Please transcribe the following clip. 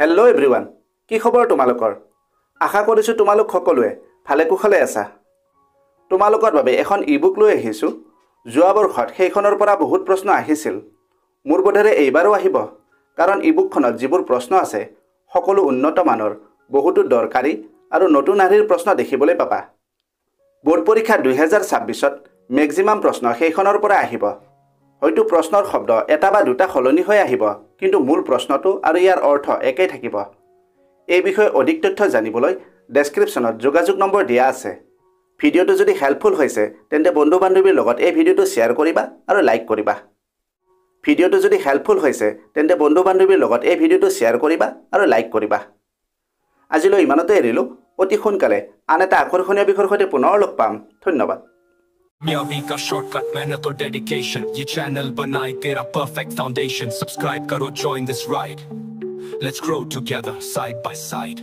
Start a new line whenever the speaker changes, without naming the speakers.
Hello' everyone, কি খবৰ তোমালোকৰ? আশা কৰিছোঁ তোমালোক সকলোৱে ভালে কুশলে আছা। তোমালোকৰ বাবে এখন ই-বুক লৈ আহিছোঁ। যোৱা বৰ্ষত সেইখনৰ পৰা বহুত প্ৰশ্ন আহিছিল। মোৰ বোধেৰে এইবাৰো আহিব, কাৰণ ই-বুকখনত যিবোৰ প্ৰশ্ন আছে সকলো উন্নত মানৰ, বহুতো দৰকাৰী আৰু নতুন আৰ্হিৰ প্ৰশ্ন দেখিবলৈ পাবা। বোৰ্ড পৰীক্ষা 2026ত মেক্সিমাম প্ৰশ্ন সেইখনৰ পৰা আহিব। হয়তো প্ৰশ্নৰ শব্দ এটা বা দুটা সলনি হৈ আহিব, কিন্তু মূল প্ৰশ্নটো আৰু ইয়াৰ অৰ্থ একেই থাকিব। এই বিষয়ে অধিক তথ্য জানিবলৈ ডেছক্ৰিপশ্যনত যোগাযোগ নম্বৰ দিয়া আছে। ভিডিঅ'টো যদি হেল্পফুল হৈছে তেন্তে বন্ধু বান্ধৱীৰ লগত এই ভিডিঅ'টো শ্বেয়াৰ কৰিবা আৰু লাইক কৰিবা। ভিডিঅ'টো যদি হেল্পফুল হৈছে তেন্তে বন্ধু বান্ধৱীৰ লগত এই ভিডিঅ'টো শ্বেয়াৰ কৰিবা আৰু লাইক কৰিবা। আজিলৈ ইমানতে এৰিলোঁ। অতি সোনকালে আন এটা আকৰ্ষণীয় বিষয়ৰ সৈতে পুনৰ লগ পাম। ধন্যবাদ।
मियावी का शॉर्टकट मेहनत और डेडिकेशन, ये चैनल बनाए तेरा परफेक्ट फाउंडेशन। सब्सक्राइब करो, join this ride, let's grow together side by side।